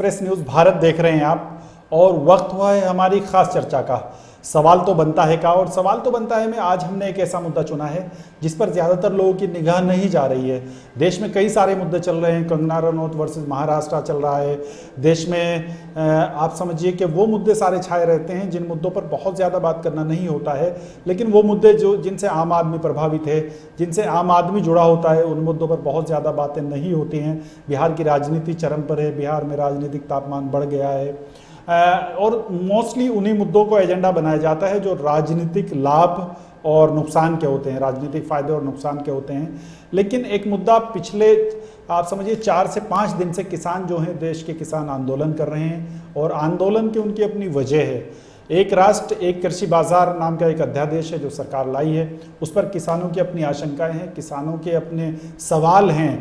Express news Bharat देख रहे हैं आप, और वक्त हुआ है हमारी खास चर्चा का। सवाल तो बनता है और सवाल तो बनता है में आज हमने एक ऐसा मुद्दा चुना है जिस पर ज़्यादातर लोगों की निगाह नहीं जा रही है। देश में कई सारे मुद्दे चल रहे हैं, कंगना रनौत वर्सेस महाराष्ट्र चल रहा है देश में। आप समझिए कि वो मुद्दे सारे छाए रहते हैं जिन मुद्दों पर बहुत ज़्यादा बात करना नहीं होता है, लेकिन वो मुद्दे जिनसे आम आदमी प्रभावित है, जिनसे आम आदमी जुड़ा होता है, उन मुद्दों पर बहुत ज़्यादा बातें नहीं होती हैं। बिहार की राजनीति चरम पर है, बिहार में राजनीतिक तापमान बढ़ गया है, और मोस्टली उन्हीं मुद्दों को एजेंडा बनाया जाता है जो राजनीतिक लाभ और नुकसान के होते हैं, राजनीतिक फायदे और नुकसान के होते हैं। लेकिन एक मुद्दा पिछले आप समझिए 4 से 5 दिन से किसान जो हैं, देश के किसान आंदोलन कर रहे हैं, और आंदोलन की उनकी अपनी वजह है। एक राष्ट्र एक कृषि बाजार नाम का एक अध्यादेश है जो सरकार लाई है, उस पर किसानों की अपनी आशंकाएं हैं, किसानों के अपने सवाल हैं।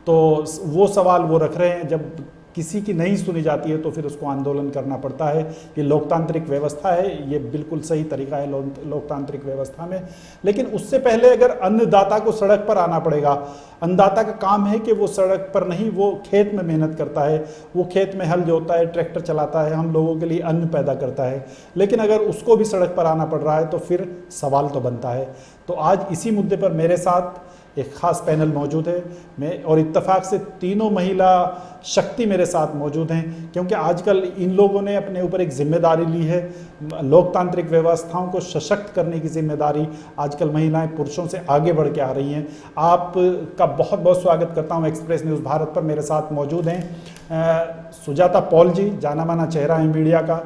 तो वो सवाल वो रख रहे हैं, जब किसी की नहीं सुनी जाती है तो फिर उसको आंदोलन करना पड़ता है। ये लोकतांत्रिक व्यवस्था है, ये बिल्कुल सही तरीका है लोकतांत्रिक व्यवस्था में। लेकिन उससे पहले अगर अन्नदाता को सड़क पर आना पड़ेगा, अन्नदाता का काम है कि वो सड़क पर नहीं, वो खेत में मेहनत करता है, वो खेत में हल जोतता है, ट्रैक्टर चलाता है, हम लोगों के लिए अन्न पैदा करता है। लेकिन अगर उसको भी सड़क पर आना पड़ रहा है तो फिर सवाल तो बनता है। तो आज इसी मुद्दे पर मेरे साथ एक खास पैनल मौजूद है, मैं और इत्तेफाक से तीनों महिला शक्ति मेरे साथ मौजूद हैं, क्योंकि आजकल इन लोगों ने अपने ऊपर एक जिम्मेदारी ली है, लोकतांत्रिक व्यवस्थाओं को सशक्त करने की जिम्मेदारी। आजकल महिलाएं पुरुषों से आगे बढ़ के आ रही हैं। आपका बहुत बहुत स्वागत करता हूं एक्सप्रेस न्यूज़ भारत पर। मेरे साथ मौजूद हैं सुजाता पॉल जी, जाना माना चेहरा है मीडिया का।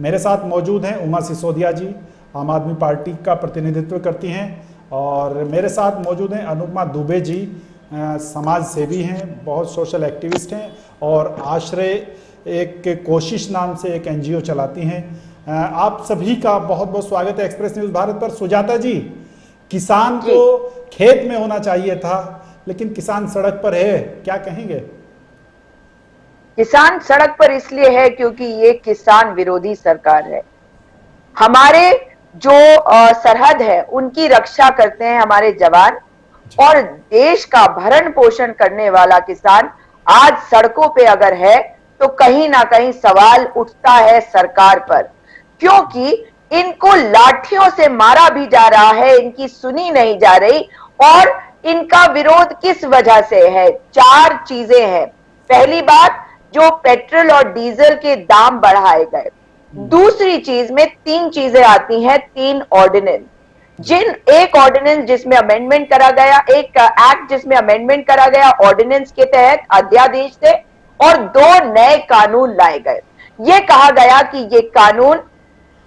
मेरे साथ मौजूद हैं उमा सिसोदिया जी, आम आदमी पार्टी का प्रतिनिधित्व करती हैं। और मेरे साथ मौजूद हैं अनुपमा दुबे जी, समाज सेवी हैं, बहुत सोशल एक्टिविस्ट हैं, और आश्रय एक कोशिश नाम से एक एनजीओ चलाती हैं। आप सभी का बहुत बहुत स्वागत है एक्सप्रेस न्यूज़ भारत पर। सुजाता जी, किसान को खेत में होना चाहिए था, लेकिन किसान सड़क पर है, क्या कहेंगे? किसान सड़क पर इसलिए है क्योंकि ये किसान विरोधी सरकार है। हमारे जो सरहद है उनकी रक्षा करते हैं हमारे जवान, और देश का भरण पोषण करने वाला किसान आज सड़कों पे अगर है तो कहीं ना कहीं सवाल उठता है सरकार पर, क्योंकि इनको लाठियों से मारा भी जा रहा है, इनकी सुनी नहीं जा रही। और इनका विरोध किस वजह से है? 4 चीजें हैं। पहली बात, जो पेट्रोल और डीजल के दाम बढ़ाए गए। दूसरी चीज में 3 चीजें आती हैं, 3 ऑर्डिनेंस, एक ऑर्डिनेंस जिसमें अमेंडमेंट करा गया, एक एक्ट जिसमें अमेंडमेंट करा गया ऑर्डिनेंस के तहत अध्यादेश से, और 2 नए कानून लाए गए। ये कहा गया कि ये कानून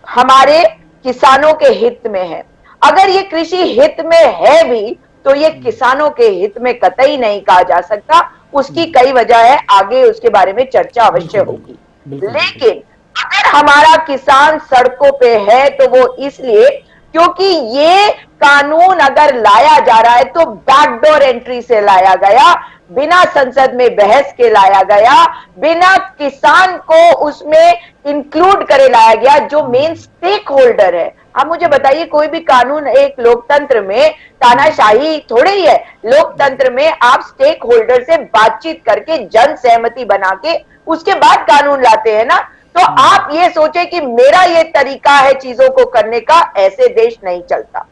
हमारे किसानों के हित में है। अगर ये कृषि हित में है भी तो ये किसानों के हित में कतई नहीं कहा जा सकता। उसकी कई वजह है, आगे उसके बारे में चर्चा अवश्य होगी। लेकिन अगर हमारा किसान सड़कों पे है तो वो इसलिए क्योंकि ये कानून अगर लाया जा रहा है तो बैकडोर एंट्री से लाया गया, बिना संसद में बहस के लाया गया, बिना किसान को उसमें इंक्लूड करे लाया गया जो मेन स्टेक होल्डर है। अब मुझे बताइए, कोई भी कानून एक लोकतंत्र में तानाशाही थोड़े ही है। लोकतंत्र में आप स्टेक होल्डर से बातचीत करके जन सहमति बना के उसके बाद कानून लाते हैं ना। तो आप ये सोचे कि मेरा ये तरीका है चीजों को करने का, ऐसे देश नहीं चलता।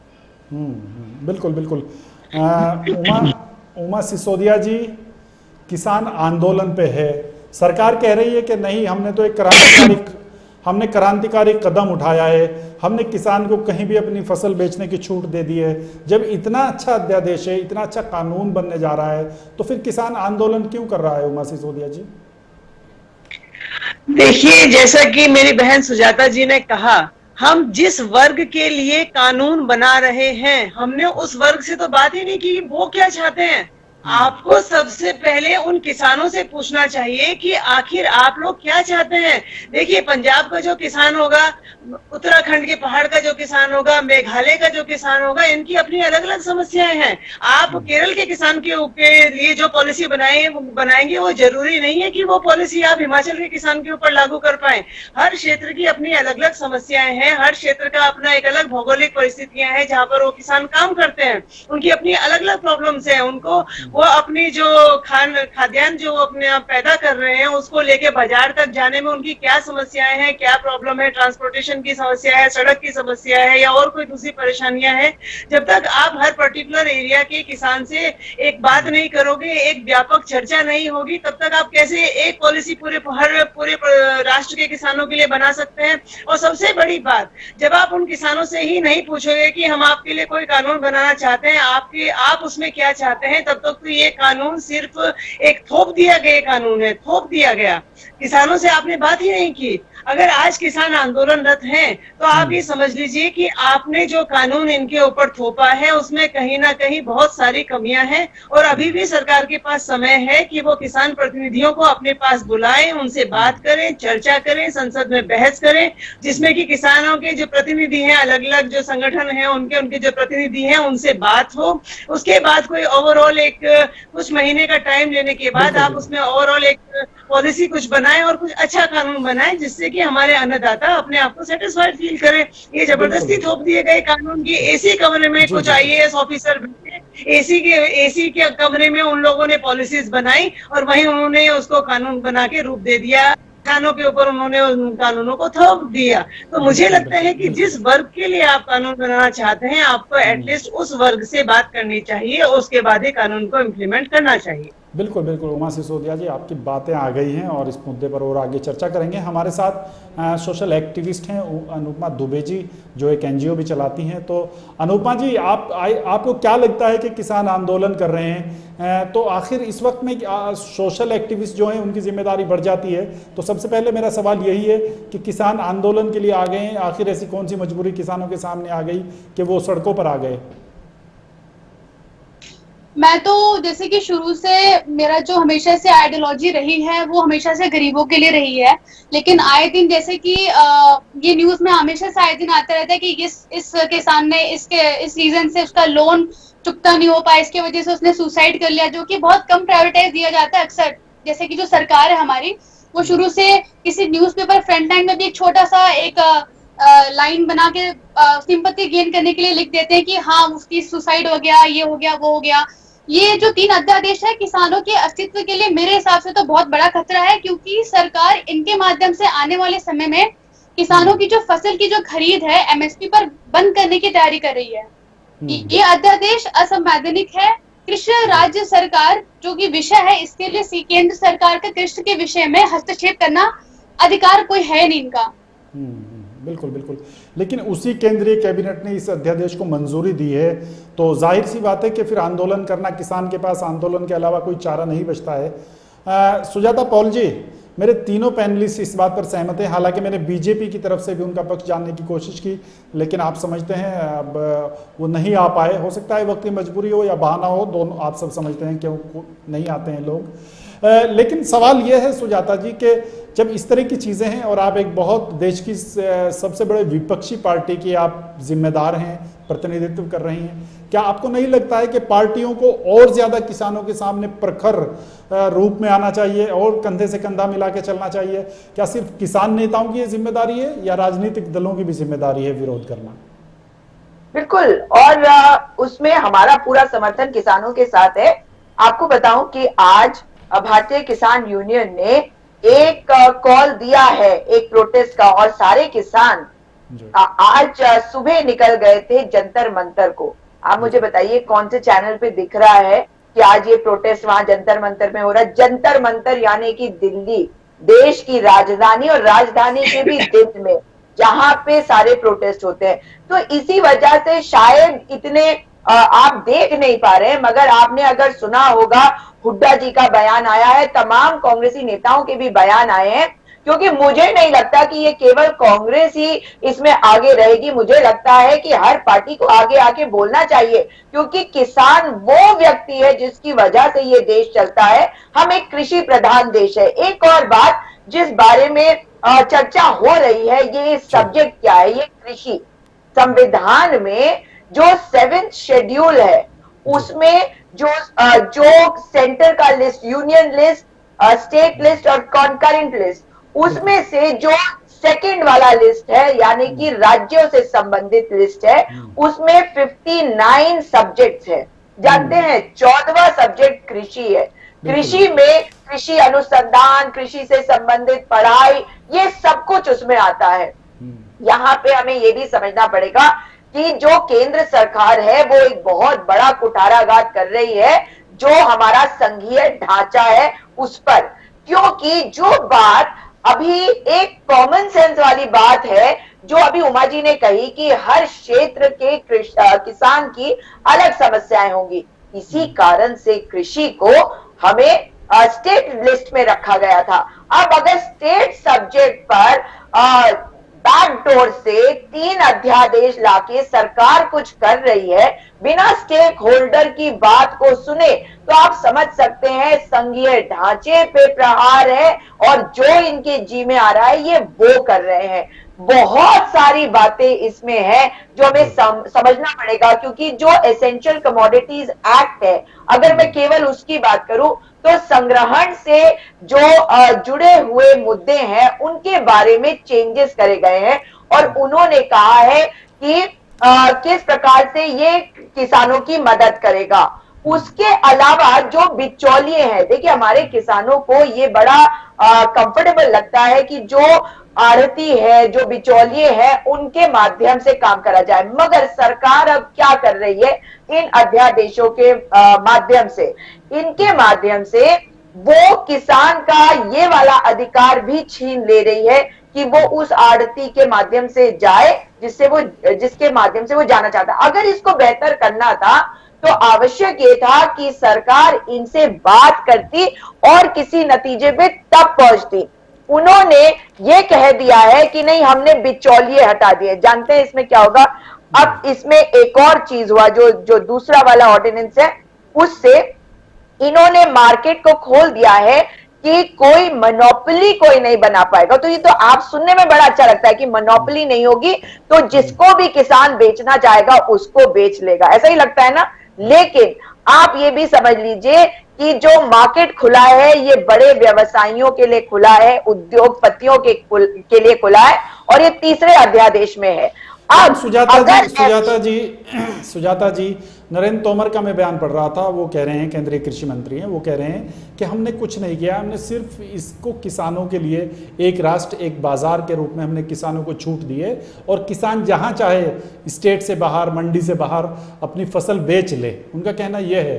बिल्कुल बिल्कुल। उमा सिसोदिया जी, किसान आंदोलन पे है, सरकार कह रही है कि नहीं, हमने तो एक क्रांतिकारी कदम उठाया है, हमने किसान को कहीं भी अपनी फसल बेचने की छूट दे दी है। जब इतना अच्छा अध्यादेश है, इतना अच्छा कानून बनने जा रहा है, तो फिर किसान आंदोलन क्यों कर रहा है? उमा सिसोदिया जी, देखिए, जैसा कि मेरी बहन सुजाता जी ने कहा, हम जिस वर्ग के लिए कानून बना रहे हैं, हमने उस वर्ग से तो बात ही नहीं की वो क्या चाहते हैं। आपको सबसे पहले उन किसानों से पूछना चाहिए कि आखिर आप लोग क्या चाहते हैं। देखिए, पंजाब का जो किसान होगा, उत्तराखंड के पहाड़ का जो किसान होगा, मेघालय का जो किसान होगा, इनकी अपनी अलग अलग समस्याएं हैं। आप केरल के किसान के लिए जो पॉलिसी बनाएंगे वो जरूरी नहीं है कि वो पॉलिसी आप हिमाचल के किसान के ऊपर लागू कर पाए। हर क्षेत्र की अपनी अलग अलग समस्याएं हैं, हर क्षेत्र का अपना एक अलग भौगोलिक परिस्थितियां हैं जहाँ पर वो किसान काम करते हैं, उनकी अपनी अलग अलग प्रॉब्लम्स हैं। वो अपनी जो खाद्यान्न जो अपने आप पैदा कर रहे हैं उसको लेके बाजार तक जाने में उनकी क्या समस्याएं हैं, क्या प्रॉब्लम है, ट्रांसपोर्टेशन की समस्या है, सड़क की समस्या है या और कोई दूसरी परेशानियां हैं, जब तक आप हर पर्टिकुलर एरिया के किसान से एक बात नहीं करोगे, एक व्यापक चर्चा नहीं होगी, तब तक आप कैसे एक पॉलिसी पूरे राष्ट्र के किसानों के लिए बना सकते हैं। और सबसे बड़ी बात, जब आप उन किसानों से ही नहीं पूछोगे कि हम आपके लिए कोई कानून बनाना चाहते हैं, आप उसमें क्या चाहते हैं, तब तक तो ये कानून सिर्फ एक थोप दिया गया कानून है, थोप दिया गया। किसानों से आपने बात ही नहीं की। अगर आज किसान आंदोलनरत हैं तो आप ये समझ लीजिए कि आपने जो कानून इनके ऊपर थोपा है उसमें कहीं ना कहीं बहुत सारी कमियां हैं, और अभी भी सरकार के पास समय है कि वो किसान प्रतिनिधियों को अपने पास बुलाएं, उनसे बात करें, चर्चा करें, संसद में बहस करें, जिसमें कि किसानों के जो प्रतिनिधि हैं, अलग अलग जो संगठन हैं, उनके जो प्रतिनिधि हैं उनसे बात हो। उसके बाद कोई ओवरऑल एक कुछ महीने का टाइम लेने के बाद आप उसमें ओवरऑल एक पॉलिसी कुछ बनाएं और कुछ अच्छा कानून बनाएं, जिससे कि हमारे अन्नदाता अपने आप को सेटिस्फाइड फील करें। ये जबरदस्ती थोप दिए गए कानून की एसी कमरे में कुछ आईएएस ऑफिसर एसी के कमरे में उन लोगों ने पॉलिसीज बनाई और वहीं उन्होंने उसको कानून बना के रूप दे दिया, किसानों के ऊपर उन्होंने उन कानूनों को थोप दिया। तो मुझे लगता है कि जिस वर्ग के लिए आप कानून बनाना चाहते हैं, आपको एटलीस्ट उस वर्ग से बात करनी चाहिए, उसके बाद ही कानून को इम्प्लीमेंट करना चाहिए। बिल्कुल बिल्कुल उमा सिसोदिया जी, आपकी बातें आ गई हैं और इस मुद्दे पर और आगे चर्चा करेंगे। हमारे साथ सोशल एक्टिविस्ट हैं अनुपमा दुबे जी, जो एक एनजीओ भी चलाती हैं। तो अनुपमा जी, आपको क्या लगता है कि किसान आंदोलन कर रहे हैं, तो आखिर इस वक्त में सोशल एक्टिविस्ट जो हैं उनकी जिम्मेदारी बढ़ जाती है? तो सबसे पहले मेरा सवाल यही है कि किसान आंदोलन के लिए आ गए हैं, आखिर ऐसी कौन सी मजबूरी किसानों के सामने आ गई कि वो सड़कों पर आ गए? मैं तो जैसे कि शुरू से मेरा जो हमेशा से आइडियोलॉजी रही है वो हमेशा से गरीबों के लिए रही है, लेकिन आए दिन जैसे कि ये न्यूज में हमेशा से आए दिन आता रहता है कि इस किसान ने इस रीजन से उसका लोन चुकता नहीं हो पाया, इसकी वजह से उसने सुसाइड कर लिया, जो कि बहुत कम प्रायोरिटाइज दिया जाता है अक्सर। जैसे कि जो सरकार है हमारी, वो शुरू से किसी न्यूज़पेपर फ्रंट लाइन में भी एक छोटा सा एक लाइन बना के सिंपैथी गेन करने के लिए लिख देते हैं कि हाँ उसकी सुसाइड हो गया, ये हो गया, वो हो गया। ये जो 3 अध्यादेश है किसानों के अस्तित्व के लिए मेरे हिसाब से तो बहुत बड़ा खतरा है, क्योंकि सरकार इनके माध्यम से आने वाले समय में किसानों की जो फसल की जो खरीद है एमएसपी पर बंद करने की तैयारी कर रही है। ये अध्यादेश असंवैधानिक है। कृषि राज्य सरकार जो कि विषय है, इसके लिए केंद्र सरकार का कृषि के विषय में हस्तक्षेप करना अधिकार कोई है नहीं इनका। बिल्कुल बिल्कुल, लेकिन उसी केंद्रीय कैबिनेट ने इस अध्यादेश को मंजूरी दी है, तो जाहिर सी बात है कि फिर आंदोलन करना, किसान के पास आंदोलन के अलावा कोई चारा नहीं बचता है। सुजाता पॉल जी, मेरे तीनों पैनलिस्ट इस बात पर सहमत हैं। हालांकि मैंने बीजेपी की तरफ से भी उनका पक्ष जानने की कोशिश की, लेकिन आप समझते हैं अब वो नहीं आ पाए। हो सकता है वक्त की मजबूरी हो या बहाना हो, दोनों आप सब समझते हैं क्यों नहीं आते हैं लोग। लेकिन सवाल यह है सुजाता जी कि जब इस तरह की चीज़ें हैं और आप एक बहुत देश की सबसे बड़े विपक्षी पार्टी की आप जिम्मेदार हैं, प्रतिनिधित्व कर रही हैं, क्या आपको नहीं लगता है कि पार्टियों को और ज़्यादा किसानों के सामने प्रखर रूप में आना चाहिए और कंधे से कंधा मिला के चलना चाहिए? क्या सिर्फ किसान नेताओं की ये जिम्मेदारी है या राजनीतिक दलों की भी जिम्मेदारी है विरोध करना? बिल्कुल, और उसमें हमारा पूरा समर्थन किसानों के साथ है। आपको बताऊं कि आज भारतीय किसान यूनियन ने एक कॉल दिया है एक प्रोटेस्ट का, और सारे किसान आज सुबह निकल गए थे जंतर मंतर को। आप मुझे बताइए कौन से चैनल पे दिख रहा है कि आज ये प्रोटेस्ट वहां जंतर मंतर में हो रहा है? जंतर मंतर यानी कि दिल्ली, देश की राजधानी, और राजधानी के भी दिल में, जहां पे सारे प्रोटेस्ट होते हैं। तो इसी वजह से शायद इतने आप देख नहीं पा रहे हैं, मगर आपने अगर सुना होगा हुड्डा जी का बयान आया है, तमाम कांग्रेसी नेताओं के भी बयान आए हैं, क्योंकि मुझे नहीं लगता कि ये केवल कांग्रेस ही इसमें आगे रहेगी। मुझे लगता है कि हर पार्टी को आगे आके बोलना चाहिए, क्योंकि किसान वो व्यक्ति है जिसकी वजह से ये देश चलता है। हम एक कृषि प्रधान देश है। एक और बात जिस बारे में चर्चा हो रही है, ये सब्जेक्ट क्या है? ये कृषि। संविधान में जो 7th शेड्यूल है उसमें जो सेंटर का list, union list, state list और कॉन्करेंट लिस्ट, उसमें से जो सेकंड वाला लिस्ट है यानी कि राज्यों से संबंधित लिस्ट है, उसमें 59 सब्जेक्ट्स है। जानते हैं 14वां सब्जेक्ट कृषि है। कृषि में कृषि अनुसंधान, कृषि से संबंधित पढ़ाई, ये सब कुछ उसमें आता है। यहाँ पे हमें ये भी समझना पड़ेगा कि जो केंद्र सरकार है वो एक बहुत बड़ा कुठाराघात कर रही है जो हमारा संघीय ढांचा है उस पर, क्योंकि जो बात अभी एक कॉमन सेंस वाली बात है जो अभी उमा जी ने कही कि हर क्षेत्र के किसान की अलग समस्याएं होंगी, इसी कारण से कृषि को हमें स्टेट लिस्ट में रखा गया था। अब अगर स्टेट सब्जेक्ट पर बैकडोर से 3 अध्यादेश लाके सरकार कुछ कर रही है बिना स्टेक होल्डर की बात को सुने, तो आप समझ सकते हैं संघीय ढांचे पे प्रहार है और जो इनके जी में आ रहा है ये वो कर रहे हैं। बहुत सारी बातें इसमें है जो हमें समझना पड़ेगा, क्योंकि जो एसेंशियल कमोडिटीज एक्ट है, अगर मैं केवल उसकी बात करूं तो संग्रहण से जो जुड़े हुए मुद्दे हैं उनके बारे में चेंजेस करे गए हैं और उन्होंने कहा है कि किस प्रकार से ये किसानों की मदद करेगा। उसके अलावा जो बिचौलिए हैं, देखिए हमारे किसानों को ये बड़ा कंफर्टेबल लगता है कि जो आढ़ती है, जो बिचौलिए हैं, उनके माध्यम से काम करा जाए, मगर सरकार अब क्या कर रही है इन अध्यादेशों के माध्यम से, इनके माध्यम से वो किसान का ये वाला अधिकार भी छीन ले रही है कि वो उस आढ़ती के माध्यम से जाए जिसके माध्यम से वो जाना चाहता। अगर इसको बेहतर करना था तो आवश्यक ये था कि सरकार इनसे बात करती और किसी नतीजे पे तब पहुंचती। उन्होंने ये कह दिया है कि नहीं, हमने बिचौलिए हटा दिए। जानते हैं इसमें क्या होगा? अब इसमें एक और चीज हुआ, जो दूसरा वाला ऑर्डिनेंस है उससे इन्होंने मार्केट को खोल दिया है कि कोई मोनोपोली कोई नहीं बना पाएगा। तो ये तो आप सुनने में बड़ा अच्छा लगता है कि मोनोपोली नहीं होगी तो जिसको भी किसान बेचना चाहेगा उसको बेच लेगा, ऐसा ही लगता है ना। लेकिन आप ये भी समझ लीजिए कि जो मार्केट खुला है ये बड़े व्यवसायियों के लिए खुला है, उद्योगपतियों के लिए खुला है और ये तीसरे अध्यादेश में है। अब सुजाता जी नरेंद्र तोमर का मैं बयान पढ़ रहा था, वो कह रहे हैं, केंद्रीय कृषि मंत्री हैं, वो कह रहे हैं कि हमने कुछ नहीं किया, हमने सिर्फ इसको किसानों के लिए एक राष्ट्र एक बाजार के रूप में हमने किसानों को छूट दी है और किसान जहां चाहे स्टेट से बाहर, मंडी से बाहर अपनी फसल बेच ले, उनका कहना यह है।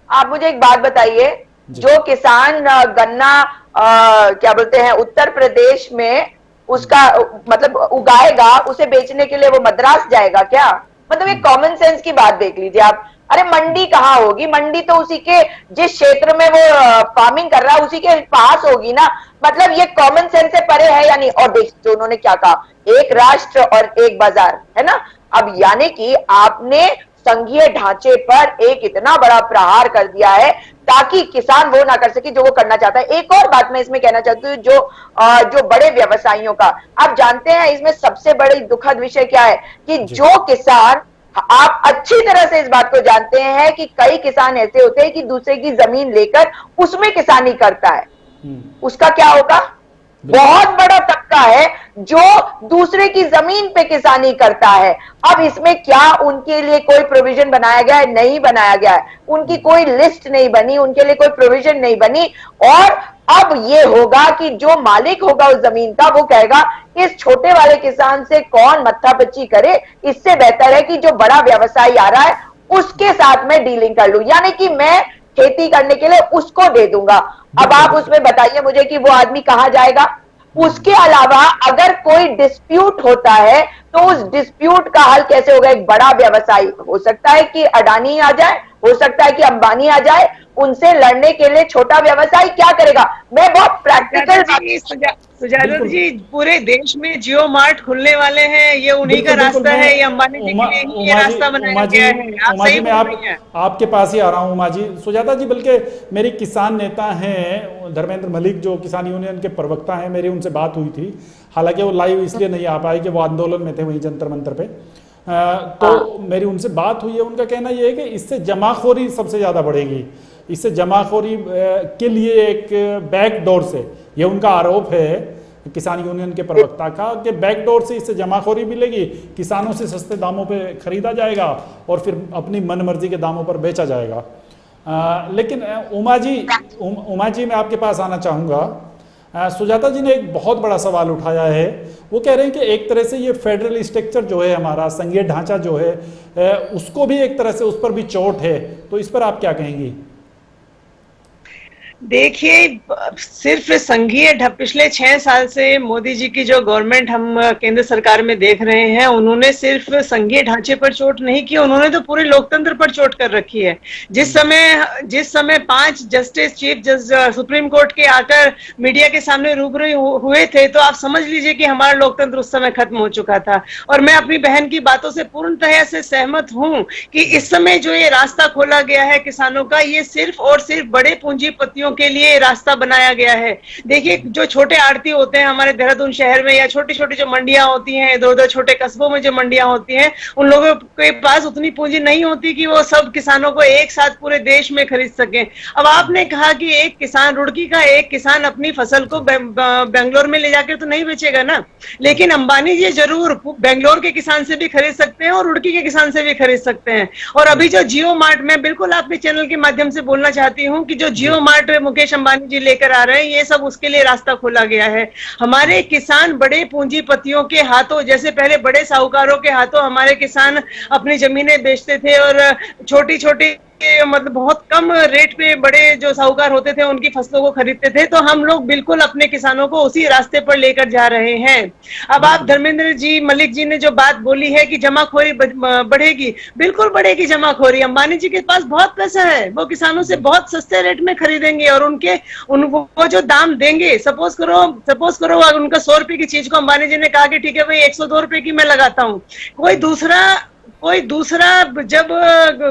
आप मुझे एक बात बताइए, जो किसान गन्ना क्या बोलते हैं उत्तर प्रदेश में उसका मतलब उगाएगा, उसे बेचने के लिए वो मद्रास जाएगा क्या? मतलब एक कॉमन सेंस की बात देख लीजिए आप। अरे मंडी कहाँ होगी? मंडी तो उसी के जिस क्षेत्र में वो फार्मिंग कर रहा है उसी के पास होगी ना। मतलब ये कॉमन सेंस से परे है या नहीं? और देखिए उन्होंने क्या कहा, एक राष्ट्र और एक बाजार, है ना। अब यानी कि आपने संघीय ढांचे पर एक इतना बड़ा प्रहार कर दिया है ताकि किसान वो ना कर सके जो वो करना चाहता है। एक और बात मैं इसमें कहना चाहती हूँ, जो बड़े व्यवसायियों का, आप जानते हैं इसमें सबसे बड़ी दुखद विषय क्या है कि जो किसान, आप अच्छी तरह से इस बात को जानते हैं कि कई किसान ऐसे होते हैं कि दूसरे की जमीन लेकर उसमें किसानी करता है, उसका क्या होगा? बहुत बड़ा तबका है जो दूसरे की जमीन पे किसानी करता है। अब इसमें क्या उनके लिए कोई प्रोविजन बनाया गया है? नहीं बनाया गया है। उनकी कोई लिस्ट नहीं बनी, उनके लिए कोई प्रोविजन नहीं बनी। और अब ये होगा कि जो मालिक होगा उस जमीन का वो कहेगा इस छोटे वाले किसान से कौन मत्थापच्ची करे, इससे बेहतर है कि जो बड़ा व्यवसायी आ रहा है उसके साथ मैं डीलिंग कर लूं, यानी कि मैं खेती करने के लिए उसको दे दूंगा। अब आप उसमें बताइए मुझे कि वो आदमी कहां जाएगा? उसके अलावा अगर कोई डिस्प्यूट होता है तो उस डिस्प्यूट का हल कैसे होगा? एक बड़ा व्यवसायी, हो सकता है कि अडानी आ जाए, हो सकता है कि अंबानी आ जाए, उनसे लड़ने के लिए छोटा व्यवसायी क्या करेगा? मैं बहुत प्रैक्टिकल। सुजाता जी, पूरे देश में जियो मार्ट खुलने वाले हैं, ये उन्हीं का रास्ता है, ये अंबानी जी के लिए ये रास्ता बनाया गया है। आप सही बोल रही हैं। आपके पास ही आ रहा हूं उमा जी। सुजाता जी, बल्कि मेरे किसान नेता हैं धर्मेंद्र मलिक, जो किसान यूनियन के प्रवक्ता हैं, मेरी उनसे बात हुई थी। हालांकि वो लाइव इसलिए नहीं आ पाए कि वो आंदोलन में थे वहीं जंतर मंतर पे। तो मेरी उनसे बात हुई है, उनका कहना यह है कि इससे जमाखोरी सबसे ज्यादा बढ़ेगी। इससे जमाखोरी के लिए एक बैकडोर से, ये उनका आरोप है किसान यूनियन के प्रवक्ता का, कि बैकडोर से इससे जमाखोरी मिलेगी, किसानों से सस्ते दामों पे खरीदा जाएगा और फिर अपनी मनमर्जी के दामों पर बेचा जाएगा। लेकिन उमा जी मैं आपके पास आना चाहूँगा। सुजाता जी ने एक बहुत बड़ा सवाल उठाया है। वो कह रहे हैं कि एक तरह से ये फेडरल स्ट्रक्चर जो है, हमारा संघीय ढांचा जो है, उसको भी एक तरह से, उस पर भी चोट है। तो इस पर आप क्या कहेंगी? देखिए, सिर्फ संघीय पिछले 6 साल से मोदी जी की जो गवर्नमेंट हम केंद्र सरकार में देख रहे हैं, उन्होंने सिर्फ संघीय ढांचे पर चोट नहीं की, उन्होंने तो पूरे लोकतंत्र पर चोट कर रखी है। जिस समय 5 justice chief justice supreme court के आकर मीडिया के सामने रूबरू हुए थे, तो आप समझ लीजिए कि हमारा लोकतंत्र उस समय खत्म हो चुका था। और मैं अपनी बहन की बातों से पूर्णतः से सहमत हूं कि इस समय जो ये रास्ता खोला गया है किसानों का, ये सिर्फ और सिर्फ बड़े पूंजीपतियों के लिए रास्ता बनाया गया है। देखिए, जो छोटे आड़ती होते हैं हमारे देहरादून शहर में, या छोटी छोटी जो मंडियां होती हैं इधर उधर छोटे कस्बों में जो मंडियां होती हैं, उन लोगों के पास उतनी पूंजी नहीं होती कि वो सब किसानों को एक साथ पूरे देश में खरीद सकें। अब आपने कहा कि एक किसान, रुड़की का एक किसान अपनी फसल को बेंगलोर में ले जाकर तो नहीं बेचेगा ना, लेकिन अंबानी जी जरूर बेंगलोर के किसान से भी खरीद सकते हैं और रुड़की के किसान से भी खरीद सकते हैं। और अभी जो जियो मार्ट, में बिल्कुल आपके चैनल के माध्यम से बोलना चाहती हूँ कि जो जियो मार्ट मुकेश अंबानी जी लेकर आ रहे हैं, ये सब उसके लिए रास्ता खोला गया है। हमारे किसान बड़े पूंजीपतियों के हाथों, जैसे पहले बड़े साहूकारों के हाथों हमारे किसान अपनी जमीनें बेचते थे और छोटी छोटी, मतलब बहुत कम रेट पे बड़े जो साहूकार होते थे उनकी फसलों को खरीदते थे, तो हम लोग बिल्कुल अपने किसानों को उसी रास्ते पर लेकर जा रहे हैं। अब आप धर्मेंद्र जी मलिक जी ने जो बात बोली है कि जमाखोरी बढ़ेगी, बिल्कुल बढ़ेगी जमाखोरी। अंबानी जी के पास बहुत पैसा है, वो किसानों से बहुत सस्ते रेट में खरीदेंगे और वो जो दाम देंगे, सपोज करो अगर उनका 100 रुपए की चीज को अंबानी जी ने कहा कि ठीक है भाई 102 रुपए की मैं लगाता हूँ, कोई दूसरा जब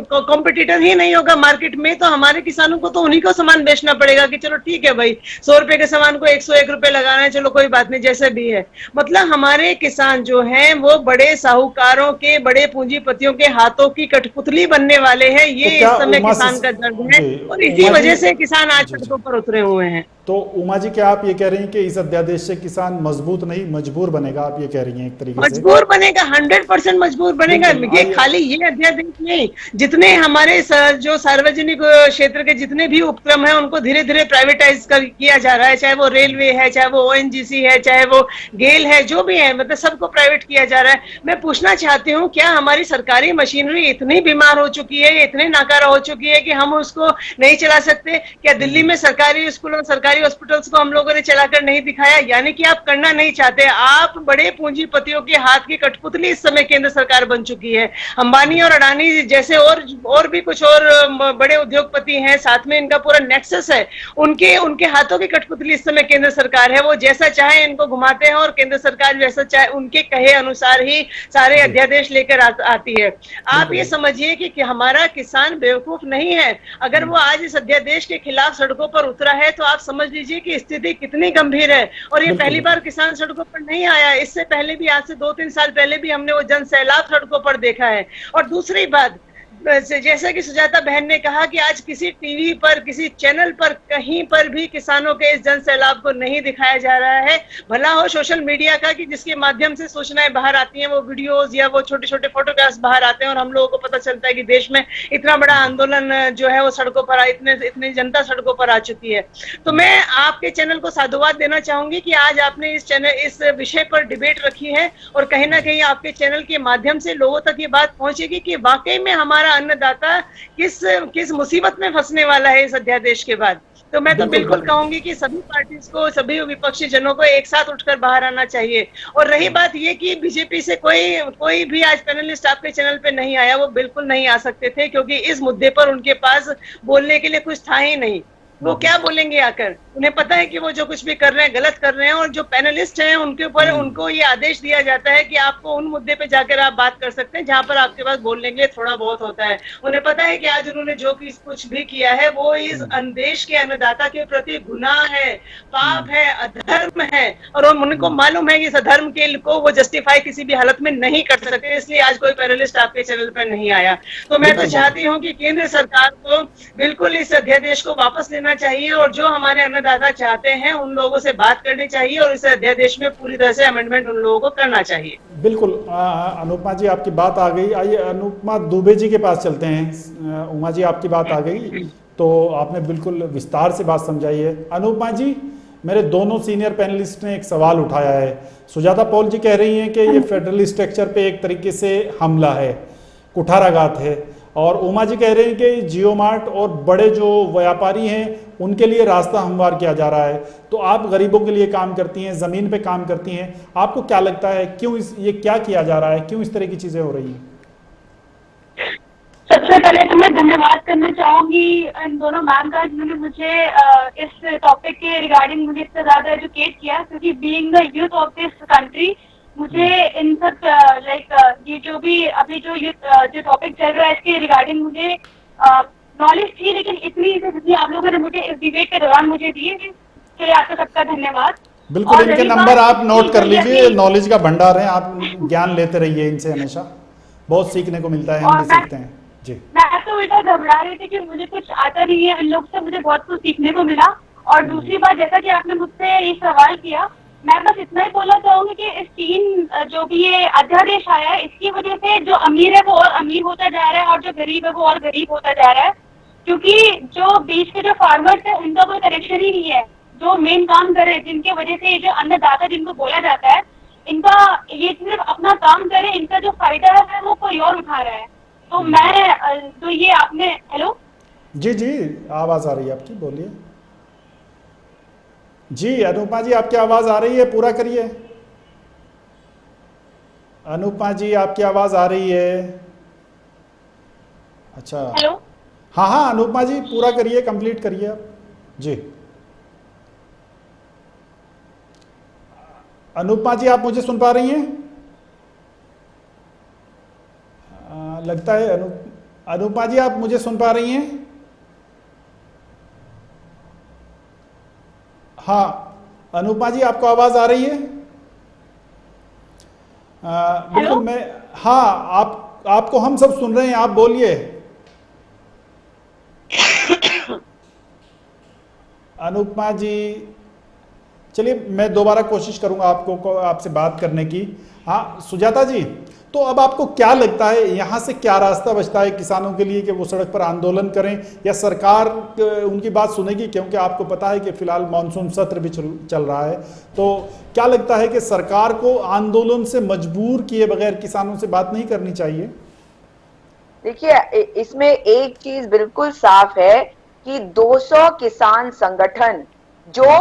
कॉम्पिटिटर ही नहीं होगा मार्केट में, तो हमारे किसानों को तो उन्हीं को सामान बेचना पड़ेगा कि चलो ठीक है भाई 100 रुपए के सामान को 101 रुपए लगाना है, चलो कोई बात नहीं, जैसे भी है। मतलब हमारे किसान जो हैं वो बड़े साहूकारों के, बड़े पूंजीपतियों के हाथों की कठपुतली बनने वाले हैं। ये इस समय किसान का दर्द है और इसी वजह से किसान आज सड़कों पर उतरे हुए हैं। तो उमा जी, क्या आप ये कह रही हैं कि इस अध्यादेश से किसान मजबूत नहीं मजबूर बनेगा? आप ये कह रही हैं एक तरीके से मजबूर बनेगा, 100% मजबूर बनेगा। ये खाली ये अध्यादेश नहीं, जितने हमारे जो सार्वजनिक क्षेत्र के जितने भी उपक्रम हैं उनको धीरे धीरे प्राइवेटाइज किया जा रहा है, चाहे वो रेलवे है, चाहे वो ONGC है, चाहे वो गेल है, जो भी है, मतलब सबको प्राइवेट किया जा रहा है। मैं पूछना चाहती हूँ, क्या हमारी सरकारी मशीनरी इतनी बीमार हो चुकी है, इतनी नाकारा हो चुकी है कि हम उसको नहीं चला सकते? क्या दिल्ली में सरकारी स्कूलों, सरकारी हॉस्पिटल्स को हम लोगों ने चलाकर नहीं दिखाया? यानी कि आप करना नहीं चाहते। आप बड़े पूंजीपतियों के हाथ की कठपुतली इस समय केंद्र सरकार बन चुकी है। अंबानी और अडानी जैसे और भी कुछ और बड़े उद्योगपति हैं, साथ में इनका पूरा नेक्सस है, उनके हाथों की कठपुतली इस समय केंद्र सरकार है। वो जैसा चाहे इनको घुमाते हैं और केंद्र सरकार जैसा चाहे उनके कहे अनुसार ही सारे अध्यादेश लेकर आती है। आप ये समझिए कि हमारा किसान बेवकूफ नहीं है। अगर वो आज इस अध्यादेश के खिलाफ सड़कों पर उतरा है तो आप समझ लीजिए कि स्थिति कितनी गंभीर है। और ये पहली बार किसान सड़कों पर नहीं आया, इससे पहले भी, आज से 2-3 साल पहले भी हमने वो जन सैलाब सड़कों पर देखा है। और दूसरी बात, जैसा कि सुजाता बहन ने कहा कि आज किसी टीवी पर, किसी चैनल पर, कहीं पर भी किसानों के इस जन सैलाब को नहीं दिखाया जा रहा है। भला हो सोशल मीडिया का कि जिसके माध्यम से सूचनाएं बाहर आती हैं, वो वीडियोस या वो छोटे छोटे फोटोग्राफ्स बाहर आते हैं और हम लोगों को पता चलता है कि देश में इतना बड़ा आंदोलन जो है वो सड़कों पर, इतनी जनता सड़कों पर आ चुकी है। तो मैं आपके चैनल को साधुवाद देना चाहूंगी कि आज आपने इस विषय पर डिबेट रखी है और कहीं ना कहीं आपके चैनल के माध्यम से लोगों तक ये बात पहुंचेगी कि वाकई में हमारा अन्नदाता किस मुसीबत में फंसने वाला है इस अध्यादेश के बाद। तो मैं तो बिल्कुल कहूंगी कि सभी पार्टीज को, सभी विपक्षी जनों को एक साथ उठकर बाहर आना चाहिए। और रही बात ये कि बीजेपी से कोई भी आज पैनलिस्ट आपके चैनल पे नहीं आया, वो बिल्कुल नहीं आ सकते थे क्योंकि इस मुद्दे पर उनके पास बोलने के लिए कुछ था ही नहीं। वो क्या बोलेंगे आकर? उन्हें पता है कि वो जो कुछ भी कर रहे हैं गलत कर रहे हैं। और जो पैनलिस्ट हैं उनके ऊपर उनको ये आदेश दिया जाता है कि आपको उन मुद्दे पे जाकर आप बात कर सकते हैं जहां पर आपके पास बोलने के लिए थोड़ा बहुत होता है। उन्हें पता है कि आज उन्होंने जो कुछ भी किया है वो इस देश के अन्नदाता के प्रति गुनाह है, पाप है, अधर्म है। और उनको मालूम है कि इस अधर्म को वो जस्टिफाई किसी भी हालत में नहीं कर सकते, इसलिए आज कोई पैनलिस्ट आपके चैनल पर नहीं आया। तो मैं तो चाहती हूँ कि केंद्र सरकार को बिल्कुल इस अध्यादेश को वापस लेना करना चाहिए और जो हमारे अन्नदाता चाहते हैं उन लोगों से बात करनी चाहिए और इस अध्यादेश में पूरी तरह से अमेंडमेंट उन लोगों को करना चाहिए। बिल्कुल अनुपमा जी आपकी बात आ गई। आइए अनुपमा दुबे जी के पास चलते हैं। उमा जी आपकी बात आ गई तो आपने बिल्कुल विस्तार से बात समझाई है। अनुपमा जी, मेरे दोनों सीनियर पैनलिस्ट ने एक सवाल उठाया है। सुजाता पॉल जी कह रही हैं कि ये फेडरल स्ट्रक्चर पे एक तरीके से हमला है, कुठाराघात है, और उमा जी कह रहे हैं कि जियो मार्ट और बड़े जो व्यापारी हैं उनके लिए रास्ता हमवार किया जा रहा है। तो आप गरीबों के लिए काम करती हैं, ज़मीन पे काम करती हैं, आपको क्या लगता है क्यों ये क्या किया जा रहा है, क्यों इस तरह की चीज़ें हो रही हैं? सबसे पहले तो मैं धन्यवाद करना चाहूंगी इन दोनों मैम का जिन्होंने मुझे इस टॉपिक के रिगार्डिंग मुझे इतना ज्यादा एजुकेट किया, क्योंकि being the youth of this country मुझे इन सब ये जो भी अभी जो टॉपिक चल रहा है इसके रिगार्डिंग मुझे नॉलेज थी, लेकिन इतनी जितनी आप लोगों ने मुझे इस डिबेट के दौरान मुझे दिए, इसके लिए आपका सबका धन्यवाद। बिल्कुल, इनके नंबर आप नोट कर लीजिए, नॉलेज का भंडार है, आप ज्ञान लेते रहिए इनसे, हमेशा बहुत सीखने को मिलता है, हम भी सीखते हैं जी। मैं तो उल्टा घबरा रही थी कि मुझे कुछ आता नहीं है, इन लोग से मुझे बहुत कुछ सीखने को मिला। और दूसरी बात, जैसा कि आपने मुझसे ये सवाल किया, मैं बस इतना ही बोलना चाहूंगी कि इस तीन जो भी ये अध्यादेश आया है इसकी वजह से जो अमीर है वो और अमीर होता जा रहा है और जो गरीब है वो और गरीब होता जा रहा है, क्योंकि जो बीच के जो फार्मर्स है उनका कोई कनेक्शन ही नहीं है। जो मेन काम कर रहे हैं, जिनके वजह से ये जो अन्नदाता जिनको बोला जाता है, इनका ये सिर्फ अपना काम करे, इनका जो फायदा है वो कोई और उठा रहा है। तो मैं तो ये आपने हेलो जी जी आवाज आ रही है आपकी, बोलिए जी। अनुपमा जी आपकी आवाज आ रही है, पूरा करिए। अनुपमा जी आपकी आवाज आ रही है। अच्छा हेलो, हाँ हाँ अनुपमा जी पूरा करिए, कंप्लीट करिए आप जी। अनुपमा जी आप मुझे सुन पा रही हैं? लगता है अनुपमा जी आप मुझे सुन पा रही हैं? हाँ अनुपमा जी आपको आवाज आ रही है? बिल्कुल, मैं हाँ आपको हम सब सुन रहे हैं, आप बोलिए। अनुपमा जी, चलिए मैं दोबारा कोशिश करूंगा आपसे बात करने की। हाँ सुजाता जी, तो अब आपको क्या लगता है यहाँ से क्या रास्ता बचता है किसानों के लिए कि वो सड़क पर आंदोलन करें या सरकार उनकी बात सुनेगी? क्योंकि आपको पता है कि फिलहाल मानसून सत्र भी चल रहा है, तो क्या लगता है कि सरकार को आंदोलन से मजबूर किए बगैर किसानों से बात नहीं करनी चाहिए? देखिए, इसमें एक चीज बिल्कुल साफ है कि 200 किसान संगठन जो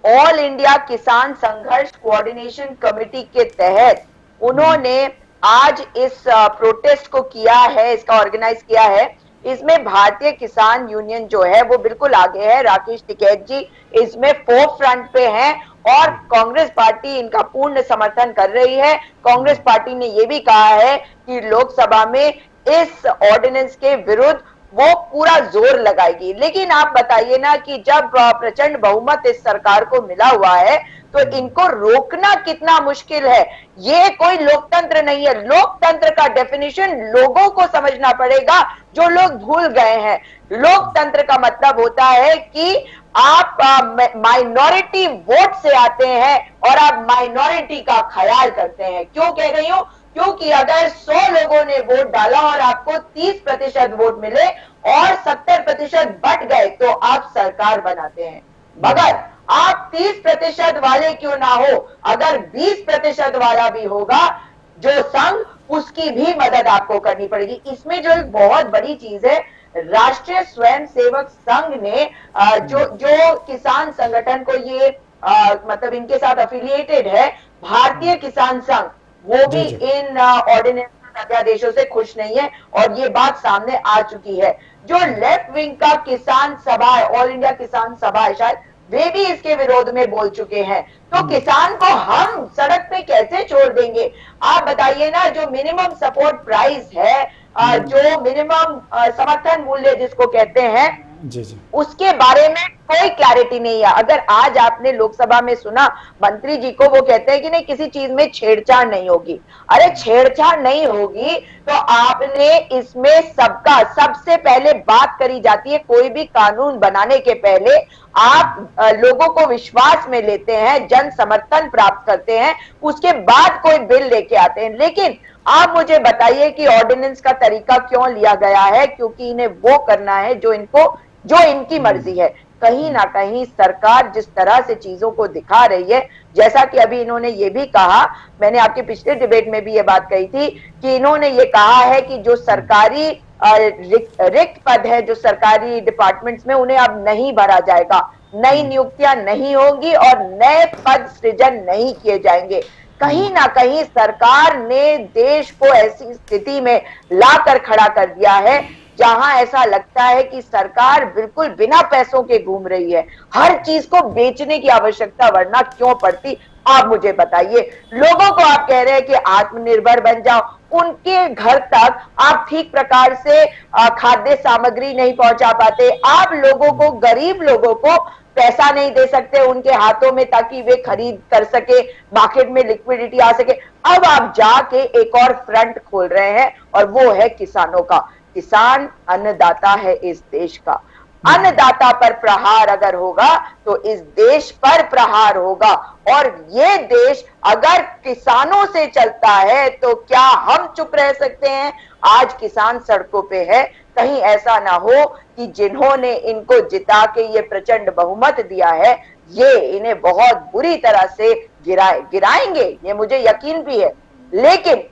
ऑल इंडिया किसान संघर्ष कोऑर्डिनेशन कमेटी के तहत उन्होंने आज इस प्रोटेस्ट को किया है, इसका ऑर्गेनाइज किया है, इसमें भारतीय किसान यूनियन जो है वो बिल्कुल आगे है। राकेश टिकैत जी इसमें फोर्थ फ्रंट पे हैं और कांग्रेस पार्टी इनका पूर्ण समर्थन कर रही है। कांग्रेस पार्टी ने ये भी कहा है कि लोकसभा में इस ऑर्डिनेंस के विरुद्ध वो पूरा जोर लगाएगी। लेकिन आप बताइए ना कि जब प्रचंड बहुमत इस सरकार को मिला हुआ है तो इनको रोकना कितना मुश्किल है। ये कोई लोकतंत्र नहीं है। लोकतंत्र का डेफिनेशन लोगों को समझना पड़ेगा, जो लोग भूल गए हैं। लोकतंत्र का मतलब होता है कि आप माइनॉरिटी वोट से आते हैं और आप माइनॉरिटी का ख्याल करते हैं। क्यों कह रही हूं? क्योंकि अगर 100 लोगों ने वोट डाला और आपको 30% वोट मिले और 70% बट गए तो आप सरकार बनाते हैं। मगर आप 30% वाले क्यों ना हो, अगर 20% वाला भी होगा जो संघ, उसकी भी मदद आपको करनी पड़ेगी। इसमें जो एक बहुत बड़ी चीज है, राष्ट्रीय स्वयंसेवक संघ ने जो किसान संगठन को ये मतलब इनके साथ एफिलिएटेड है, भारतीय किसान संघ, वो भी इन ऑर्डिनेंस अध्यादेशों से खुश नहीं है और ये बात सामने आ चुकी है। जो लेफ्ट विंग का किसान सभा है, ऑल इंडिया किसान सभा है शायद, वे भी इसके विरोध में बोल चुके हैं। तो किसान को हम सड़क पे कैसे छोड़ देंगे? आप बताइए ना, जो मिनिमम सपोर्ट प्राइस है, जो मिनिमम समर्थन मूल्य जिसको कहते हैं, जी जी। उसके बारे में कोई क्लैरिटी नहीं है। अगर आज आपने लोकसभा में सुना मंत्री जी को, वो कहते हैं कि नहीं किसी चीज में छेड़छाड़ नहीं होगी। अरे छेड़छाड़ नहीं होगी तो आपने इसमें सबका सबसे पहले बात करी जाती है। कोई भी कानून बनाने के पहले आप लोगों को विश्वास में लेते हैं, जन समर्थन प्राप्त करते हैं, उसके बाद कोई बिल लेके आते हैं। लेकिन आप मुझे बताइए कि ऑर्डिनेंस का तरीका क्यों लिया गया है? क्योंकि इन्हें वो करना है जो इनकी मर्जी है। कहीं ना कहीं सरकार जिस तरह से चीजों को दिखा रही है, जैसा कि अभी इन्होंने ये भी कहा, मैंने आपके पिछले डिबेट में भी ये बात कही थी कि इन्होंने ये कहा है कि जो सरकारी रिक्त पद है, जो सरकारी डिपार्टमेंट्स में, उन्हें अब नहीं भरा जाएगा, नई नियुक्तियां नहीं होंगी और नए पद सृजन नहीं किए जाएंगे। कहीं ना कहीं सरकार ने देश को ऐसी स्थिति में लाकर खड़ा कर दिया है जहां ऐसा लगता है कि सरकार बिल्कुल बिना पैसों के घूम रही है। हर चीज को बेचने की आवश्यकता वरना क्यों पड़ती? आप मुझे बताइए। लोगों को आप कह रहे हैं कि आत्मनिर्भर बन जाओ, उनके घर तक आप ठीक प्रकार से खाद्य सामग्री नहीं पहुंचा पाते। आप लोगों को, गरीब लोगों को पैसा नहीं दे सकते उनके हाथों में ताकि वे खरीद कर सके, मार्केट में लिक्विडिटी आ सके। अब आप जाके एक और फ्रंट खोल रहे हैं और वो है किसानों का। किसान अन्नदाता है इस देश का। अन्नदाता पर प्रहार अगर होगा तो इस देश पर प्रहार होगा। और ये देश अगर किसानों से चलता है तो क्या हम चुप रह सकते हैं? आज किसान सड़कों पे है। कहीं ऐसा ना हो कि जिन्होंने इनको जिता के ये प्रचंड बहुमत दिया है, ये इन्हें बहुत बुरी तरह से गिराएंगे, ये मुझे यकीन भी है। लेकिन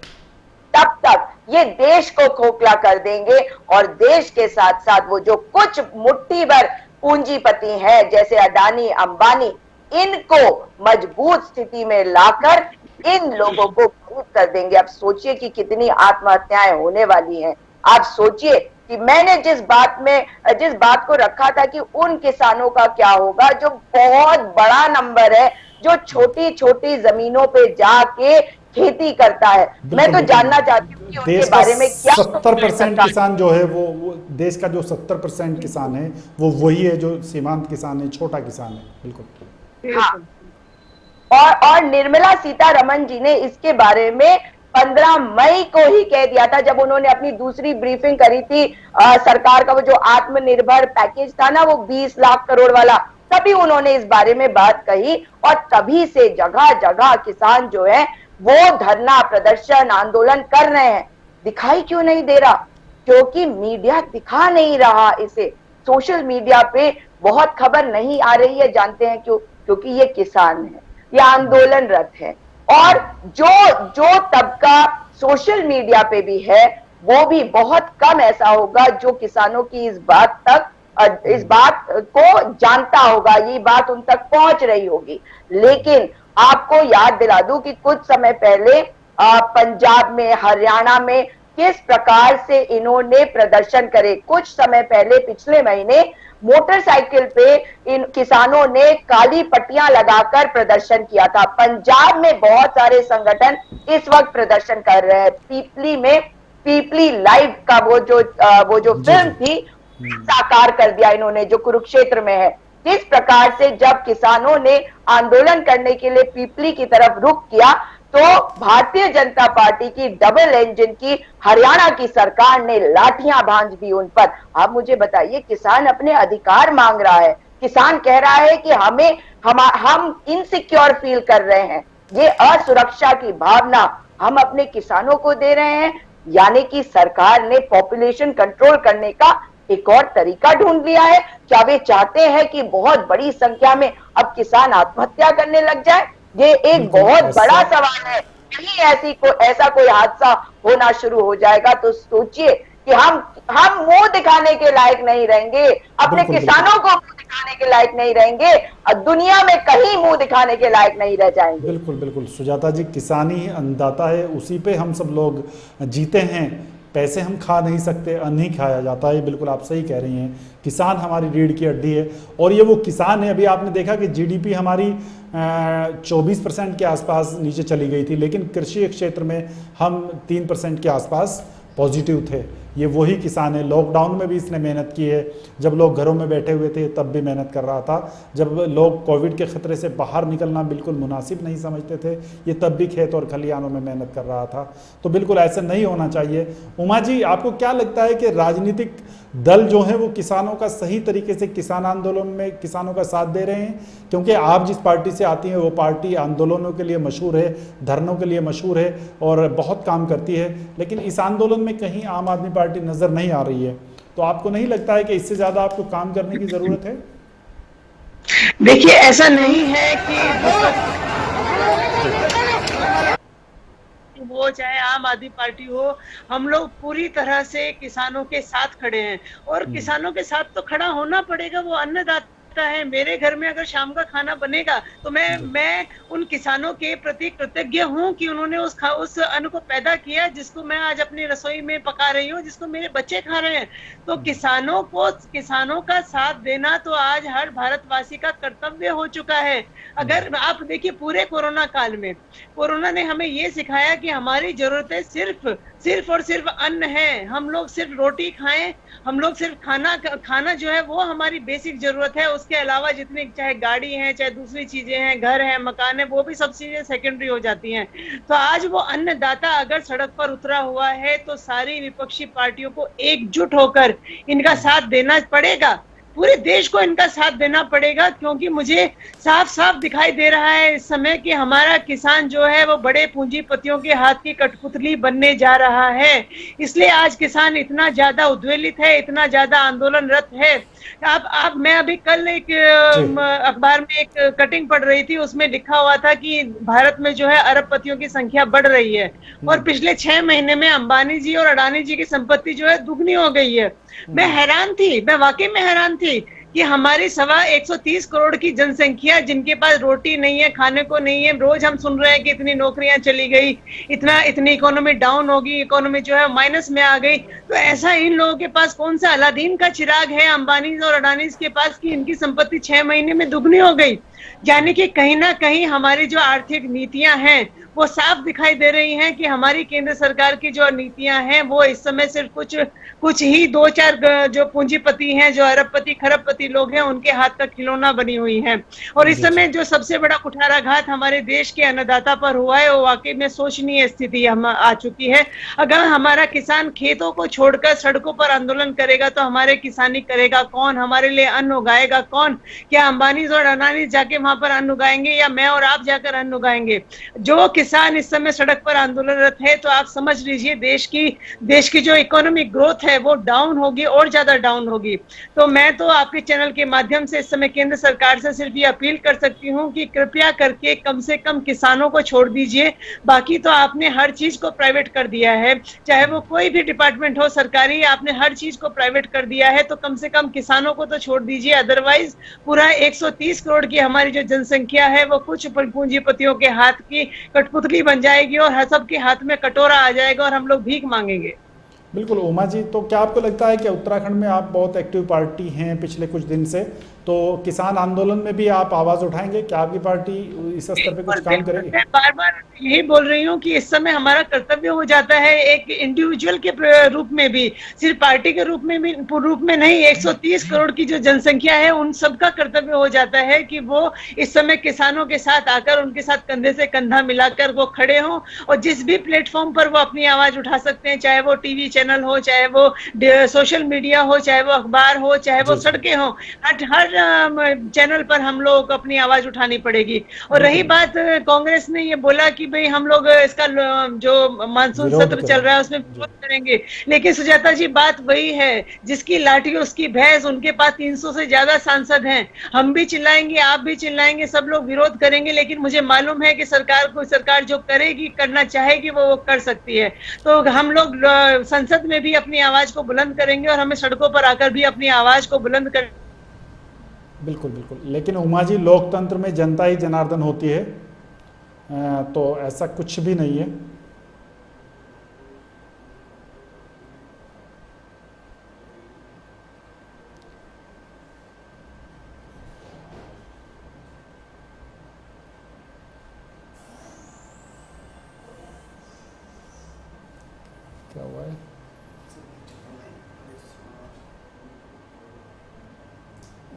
तब तक ये देश को खोखला कर देंगे और देश के साथ साथ वो जो कुछ मुट्ठी भर पूंजीपति हैं जैसे अडानी, अंबानी, इनको मजबूत स्थिति में लाकर इन लोगों को खरीद कर देंगे। अब सोचिए कि कितनी आत्महत्याएं होने वाली हैं। आप सोचिए कि मैंने जिस बात को रखा था कि उन किसानों का क्या होगा जो बहुत बड़ा नंबर है, जो छोटी छोटी जमीनों पे जाके खेती करता है। मैं तो जानना चाहती हूँ कि उनके बारे में क्या 70% किसान जो है वो देश का जो 70% किसान है वो वही है जो सीमांत किसान है, छोटा किसान है। बिल्कुल। हाँ। और निर्मला सीतारमण जी ने इसके बारे में 15 मई को ही कह दिया था, जब उन्होंने अपनी दूसरी ब्रीफिंग करी थी सरकार का वो जो आत्मनिर्भर पैकेज था ना, वो 20 लाख करोड़ वाला, तभी उन्होंने इस बारे में बात कही। और तभी से जगह जगह किसान जो है वो धरना, प्रदर्शन, आंदोलन कर रहे हैं। दिखाई क्यों नहीं दे रहा? क्योंकि मीडिया दिखा नहीं रहा इसे। सोशल मीडिया पे बहुत खबर नहीं आ रही है। जानते हैं क्यों? क्योंकि ये किसान है, ये आंदोलनरत है। और जो तबका सोशल मीडिया पे भी है वो भी बहुत कम ऐसा होगा जो किसानों की इस बात को जानता होगा, ये बात उन तक पहुंच रही होगी। लेकिन आपको याद दिला दूं कि कुछ समय पहले पंजाब में, हरियाणा में किस प्रकार से इन्होंने प्रदर्शन करे। कुछ समय पहले पिछले महीने मोटरसाइकिल पे इन किसानों ने काली पट्टियां लगाकर प्रदर्शन किया था। पंजाब में बहुत सारे संगठन इस वक्त प्रदर्शन कर रहे हैं। पीपली में पीपली लाइव का वो जो फिल्म थी साकार कर दिया इन्होंने, जो कुरुक्षेत्र में है। किस प्रकार से जब किसानों ने आंदोलन करने के लिए पीपली की तरफ रुख किया तो भारतीय जनता पार्टी की डबल इंजन की हरियाणा की सरकार ने लाठियां भांज दी उन पर। आप मुझे बताइए, किसान अपने अधिकार मांग रहा है। किसान कह रहा है कि हम इनसिक्योर फील कर रहे हैं। ये असुरक्षा की भावना हम अपने किसानों को दे रहे हैं। यानी कि सरकार ने पॉपुलेशन कंट्रोल करने का एक और तरीका ढूंढ लिया है। क्या वे चाहते हैं कि बहुत बड़ी संख्या में अब किसान आत्महत्या करने लग जाए? ये एक बहुत बड़ा सवाल है। कहीं ऐसा कोई हादसा होना शुरू हो जाएगा तो सोचिए कि हम मुंह दिखाने के लायक नहीं रहेंगे, अपने किसानों को मुंह दिखाने के लायक नहीं रहेंगे और दुनिया में कहीं मुंह दिखाने के लायक नहीं रह जाएंगे। बिल्कुल बिल्कुल सुजाता जी, किसान ही अन्नदाता है, उसी पे हम सब लोग जीते हैं। पैसे हम खा नहीं सकते, अन्न ही खाया जाता है। बिल्कुल आप सही कह रही हैं। किसान हमारी रीढ़ की हड्डी है और ये वो किसान है। अभी आपने देखा कि जीडीपी हमारी 24% के आसपास नीचे चली गई थी, लेकिन कृषि क्षेत्र में हम 3% के आसपास पॉजिटिव थे। ये वही किसान है। लॉकडाउन में भी इसने मेहनत की है, जब लोग घरों में बैठे हुए थे तब भी मेहनत कर रहा था, जब लोग कोविड के खतरे से बाहर निकलना बिल्कुल मुनासिब नहीं समझते थे ये तब भी खेत और खलिहानों में मेहनत कर रहा था। तो बिल्कुल ऐसा नहीं होना चाहिए। उमा जी, आपको क्या लगता है कि राजनीतिक दल जो हैं वो किसानों का सही तरीके से किसान आंदोलन में किसानों का साथ दे रहे हैं? क्योंकि आप जिस पार्टी से आती हैं वो पार्टी आंदोलनों के लिए मशहूर है, धरनों के लिए मशहूर है और बहुत काम करती है, लेकिन इस आंदोलन में कहीं आम आदमी पार्टी नजर नहीं आ रही है। तो आपको नहीं लगता है कि इससे ज्यादा आपको काम करने की जरूरत है? देखिए, ऐसा नहीं है कि वो चाहे आम आदमी पार्टी हो, हम लोग पूरी तरह से किसानों के साथ खड़े हैं और किसानों के साथ तो खड़ा होना पड़ेगा। वो अन्नदाता है। मेरे घर में अगर शाम का खाना बनेगा तो मैं उन किसानों के प्रति कृतज्ञ हूं कि उन्होंने उस अन्न को पैदा किया जिसको मैं आज अपनी रसोई में पका रही हूं, जिसको मेरे बच्चे खा रहे हैं। तो किसानों का साथ देना तो आज हर भारतवासी का कर्तव्य हो चुका है। अगर आप देखिए, पूरे कोरोना काल में कोरोना ने हमें ये सिखाया कि हमारी जरूरतें सिर्फ और सिर्फ अन्न है। हम लोग सिर्फ रोटी खाएं, हम लोग सिर्फ खाना जो है वो हमारी बेसिक जरूरत है। उसके अलावा जितनी चाहे गाड़ी है, चाहे दूसरी चीजें हैं, घर है, मकान है, वो भी सब चीजें सेकेंडरी हो जाती हैं। तो आज वो अन्नदाता अगर सड़क पर उतरा हुआ है तो सारी विपक्षी पार्टियों को एकजुट होकर इनका साथ देना पड़ेगा। पूरे देश को इनका साथ देना पड़ेगा, क्योंकि मुझे साफ साफ दिखाई दे रहा है इस समय कि हमारा किसान जो है वो बड़े पूंजीपतियों के हाथ की कठपुतली बनने जा रहा है। इसलिए आज किसान इतना ज्यादा उद्वेलित है, इतना ज्यादा आंदोलनरत है। मैं अभी कल एक अखबार में एक कटिंग पढ़ रही थी, उसमें लिखा हुआ था कि भारत में जो है अरबपतियों की संख्या बढ़ रही है और पिछले 6 महीने में अंबानी जी और अडानी जी की संपत्ति जो है दुगनी हो गई है। मैं वाकई में हैरान थी कि हमारी 130 करोड़ की जनसंख्या जिनके पास रोटी नहीं है, खाने को नहीं है। रोज हम सुन रहे हैं कि इतनी नौकरियां चली गई, इतनी इकोनॉमी डाउन होगी, इकोनॉमी जो है माइनस में आ गई। तो ऐसा इन लोगों के पास कौन सा अलादीन का चिराग है अंबानी और अडानी के पास कि इनकी संपत्ति 6 महीने में दुगनी हो गई? यानी कि कहीं ना कहीं हमारी जो आर्थिक नीतियां हैं वो साफ दिखाई दे रही हैं कि हमारी केंद्र सरकार की जो नीतियां हैं वो इस समय सिर्फ कुछ ही 2-4 जो पूंजीपति हैं, जो अरबपति खरबपति लोग हैं, उनके हाथ का खिलौना बनी हुई हैं। और इस समय जो सबसे बड़ा कुठाराघात हमारे देश के अन्नदाता पर हुआ है वो वाकई में शोचनीय स्थिति हम आ चुकी है। अगर हमारा किसान खेतों को छोड़कर सड़कों पर आंदोलन करेगा तो हमारे किसानी करेगा कौन? हमारे लिए अन्न उगाएगा कौन? क्या अंबानी और अडानी जाके वहां पर अन्न उगाएंगे या मैं और आप जाकर अन्न उगाएंगे? जो किसान इस समय सड़क पर आंदोलनरत है तो आप समझ लीजिए देश की जो इकोनॉमिक ग्रोथ है वो डाउन होगी और ज्यादा डाउन होगी। तो मैं तो आपके चैनल के माध्यम से इस समय केंद्र सरकार से सिर्फ ये अपील कर सकती हूँ कि कृपया करके कम से कम किसानों को छोड़ दीजिए। बाकी तो आपने हर चीज को प्राइवेट कर दिया है, चाहे वो कोई भी डिपार्टमेंट हो सरकारी, आपने हर चीज को प्राइवेट कर दिया है। तो कम से कम किसानों को तो छोड़ दीजिए, अदरवाइज पूरा 130 करोड़ की हमारी जो जनसंख्या है वो कुछ पूंजीपतियों के हाथ की कठपुतली बन जाएगी और सबके हाथ में कटोरा आ जाएगा और हम लोग भीख मांगेंगे। बिल्कुल उमा जी, तो क्या आपको लगता है कि उत्तराखंड में आप बहुत एक्टिव पार्टी हैं पिछले कुछ दिन से, तो किसान आंदोलन में भी आप आवाज उठाएंगे? क्या आपकी पार्टी इस स्तर पे कुछ काम करेगी? मैं बार बार यही बोल रही हूँ कि इस समय हमारा कर्तव्य हो जाता है एक इंडिविजुअल के रूप में भी, सिर्फ पार्टी के रूप में नहीं, 130 करोड़ की जो जनसंख्या है उन सबका कर्तव्य हो जाता है कि वो इस समय किसानों के साथ आकर उनके साथ कंधे से कंधा मिलाकर वो खड़े हों और जिस भी प्लेटफॉर्म पर वो अपनी आवाज उठा सकते हैं, चाहे वो टीवी चैनल हो, चाहे वो सोशल मीडिया हो, चाहे वो अखबार हो, चाहे वो सड़कें हो, हर चैनल पर हम लोग अपनी आवाज उठानी पड़ेगी। और रही बात, कांग्रेस ने ये बोला कि भाई हम लोग इसका जो मानसून सत्र चल रहा है उसमें विरोध करेंगे, लेकिन सुजाता जी बात वही है, जिसकी लाठी उसकी भैंस। उनके पास 300 से ज्यादा सांसद हैं, हम भी चिल्लाएंगे, आप भी चिल्लाएंगे, सब लोग विरोध करेंगे, लेकिन मुझे मालूम है कि सरकार जो करेगी, करना चाहेगी वो कर सकती है। तो हम लोग संसद में भी अपनी आवाज को बुलंद करेंगे और हमें सड़कों पर आकर भी अपनी आवाज को बुलंद कर। बिल्कुल बिल्कुल, लेकिन उमा जी लोकतंत्र में जनता ही जनार्दन होती है, तो ऐसा कुछ भी नहीं है। क्या हुआ है?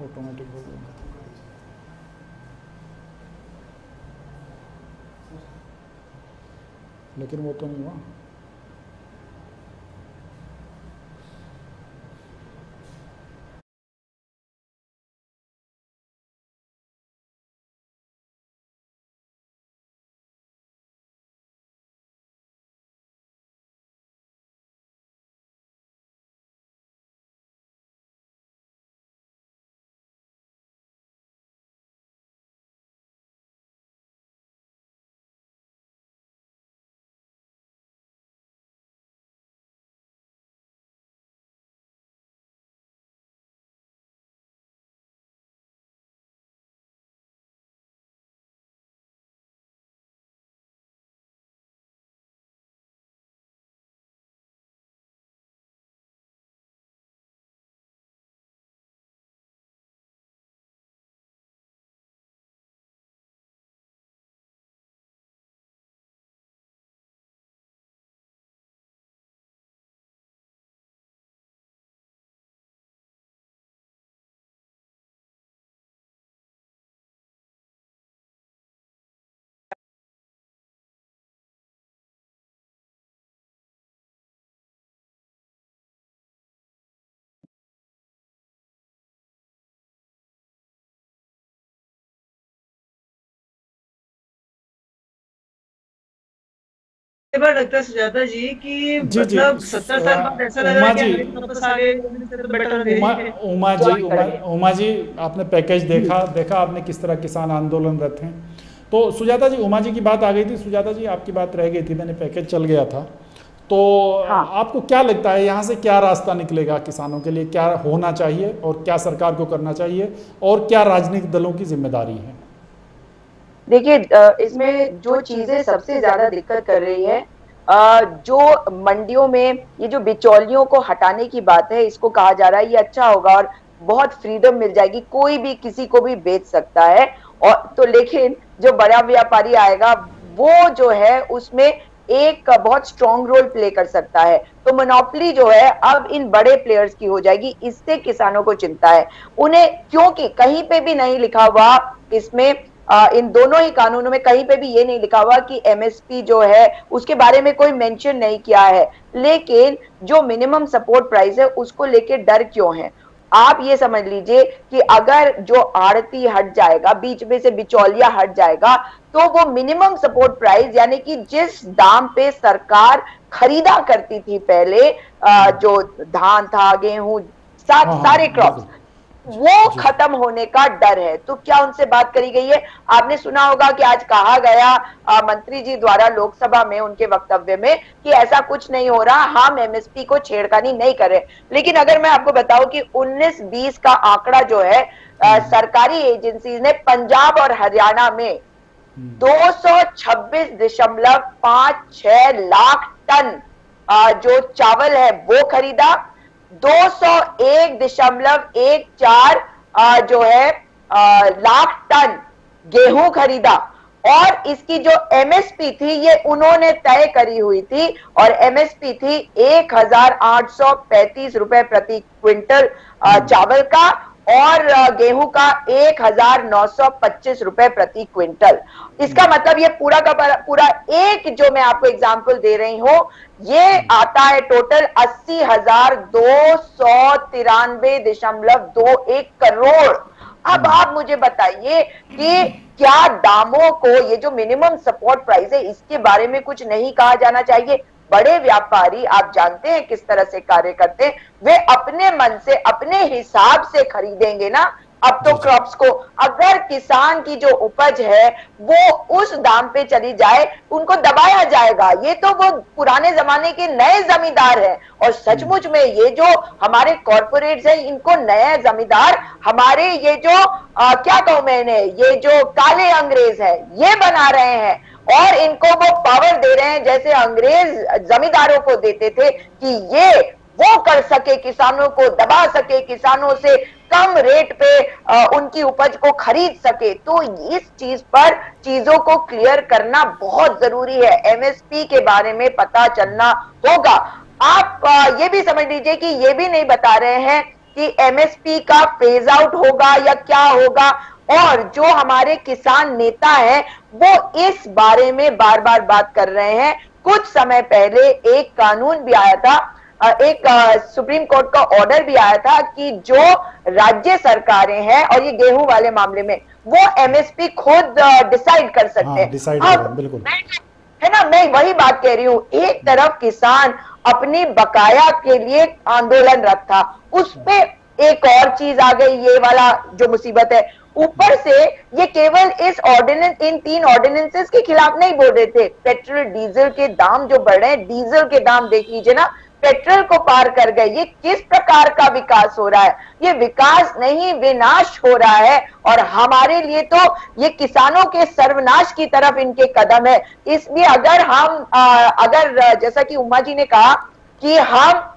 ऑटोमेटिक हो गया, लेकिन वो तो नहीं हुआ। कई बार लगता है सुजाता जी कि जी जी, मतलब 70 साल बाद ऐसा लग रहा है कि उमा जी, हमारे वापस आ गए, तो बेटर है। उमा जी, आपने पैकेज देखा आपने किस तरह किसान आंदोलनरत हैं। तो सुजाता जी, उमा जी की बात आ गई थी, सुजाता जी आपकी बात रह गई थी, मैंने पैकेज चल गया था, तो हाँ। आपको क्या लगता है यहाँ से क्या रास्ता निकलेगा किसानों के लिए, क्या होना चाहिए और क्या सरकार को करना चाहिए और क्या राजनीतिक दलों की जिम्मेदारी है? देखिए, इसमें जो चीजें सबसे ज्यादा दिक्कत कर रही है, जो मंडियों में ये जो बिचौलियों को हटाने की बात है, इसको कहा जा रहा है ये अच्छा होगा और बहुत फ्रीडम मिल जाएगी, कोई भी किसी को भी बेच सकता है। और तो लेकिन जो बड़ा व्यापारी आएगा वो जो है उसमें एक बहुत स्ट्रॉन्ग रोल प्ले कर सकता है, तो मोनोपोली जो है अब इन बड़े प्लेयर्स की हो जाएगी। इससे किसानों को चिंता है उन्हें, क्योंकि कहीं पे भी नहीं लिखा हुआ इसमें, इन दोनों ही कानूनों में कहीं पे भी ये नहीं लिखा हुआ कि एमएसपी जो है उसके बारे में कोई मेंशन नहीं किया है, लेकिन जो मिनिमम सपोर्ट प्राइस है उसको लेके डर क्यों है? आप ये समझ लीजिए कि अगर जो आड़ती हट जाएगा, बीच में से बिचौलिया हट जाएगा, तो वो मिनिमम सपोर्ट प्राइस यानी कि जिस दाम पे सरकार खरीदा करती थी पहले, जो धान था, गेहूं, सारे क्रॉप्स, वो खत्म होने का डर है। तो क्या उनसे बात करी गई है? आपने सुना होगा कि आज कहा गया मंत्री जी द्वारा लोकसभा में उनके वक्तव्य में कि ऐसा कुछ नहीं हो रहा, हम एमएसपी को छेड़खानी नहीं कर रहे। लेकिन अगर मैं आपको बताऊं कि 19-20 का आंकड़ा जो है सरकारी एजेंसी ने पंजाब और हरियाणा में 226.56 लाख टन जो चावल है वो खरीदा, 201.14 जो है लाख टन गेहूं खरीदा, और इसकी जो एमएसपी थी ये उन्होंने तय करी हुई थी, और एमएसपी थी 1,835 रुपए प्रति क्विंटल चावल का, और गेहूं का 1,925 रुपए प्रति क्विंटल। इसका मतलब ये पूरा का पूरा एक जो मैं आपको एग्जांपल दे रही हूं, ये आता है टोटल 80,293.21 करोड़। अब आप मुझे बताइए कि क्या दामों को, ये जो मिनिमम सपोर्ट प्राइस है इसके बारे में कुछ नहीं कहा जाना चाहिए? बड़े व्यापारी आप जानते हैं किस तरह से कार्य करते हैं, वे अपने मन से अपने हिसाब से खरीदेंगे ना अब तो क्रॉप्स को। अगर किसान की जो उपज है वो उस दाम पे चली जाए, उनको दबाया जाएगा। ये तो वो पुराने जमाने के नए जमींदार हैं, और सचमुच में ये जो हमारे कॉर्पोरेट्स हैं इनको नए जमींदार, हमारे ये जो क्या कहूं मैंने, ये जो काले अंग्रेज है ये बना रहे हैं, और इनको वो पावर दे रहे हैं जैसे अंग्रेज जमींदारों को देते थे कि ये वो कर सके, किसानों को दबा सके, किसानों से कम रेट पे उनकी उपज को खरीद सके। तो इस चीज पर चीजों को क्लियर करना बहुत जरूरी है, एमएसपी के बारे में पता चलना होगा। आप ये भी समझ लीजिए कि ये भी नहीं बता रहे हैं कि एमएसपी का फेज आउट होगा या क्या होगा, और जो हमारे किसान नेता हैं वो इस बारे में बार बार बात कर रहे हैं। कुछ समय पहले एक कानून भी आया था, एक सुप्रीम कोर्ट का ऑर्डर भी आया था कि जो राज्य सरकारें हैं और ये गेहूं वाले मामले में वो एमएसपी खुद डिसाइड कर सकते हैं। डिसाइड बिल्कुल है ना, मैं वही बात कह रही हूँ। एक तरफ किसान अपनी बकाया के लिए आंदोलनरत था, उस पे एक और चीज आ गई, ये वाला जो मुसीबत है। ऊपर से ये केवल इस ऑर्डिनेंस, इन 3 ऑर्डिनेंसेस के खिलाफ नहीं बोल रहे थे। पेट्रोल डीजल के दाम जो बढ़ रहे हैं, डीजल के दाम देख लीजिए ना, पेट्रोल को पार कर गए। ये किस प्रकार का विकास हो रहा है? ये विकास नहीं, विनाश हो रहा है। और हमारे लिए तो ये किसानों के सर्वनाश की तरफ इनके कदम है। इसलिए अगर हम अगर जैसा कि उमा जी ने कहा कि हम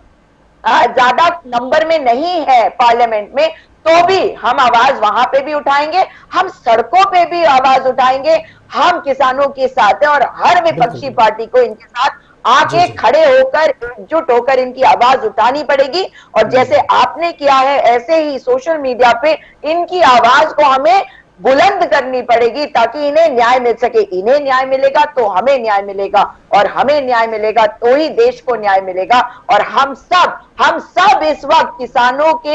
ज्यादा नंबर में नहीं है पार्लियामेंट में, तो भी हम आवाज वहां पे भी उठाएंगे, हम सड़कों पे भी आवाज उठाएंगे। हम किसानों के साथ हैं और हर विपक्षी पार्टी को इनके साथ आके खड़े होकर, एकजुट होकर इनकी आवाज उठानी पड़ेगी। और जैसे आपने किया है, ऐसे ही सोशल मीडिया पे इनकी आवाज को हमें बुलंद करनी पड़ेगी ताकि इन्हें न्याय मिल सके। इन्हें न्याय मिलेगा तो हमें न्याय मिलेगा, और हमें न्याय मिलेगा तो ही देश को न्याय मिलेगा। और हम सब इस वक्त किसानों के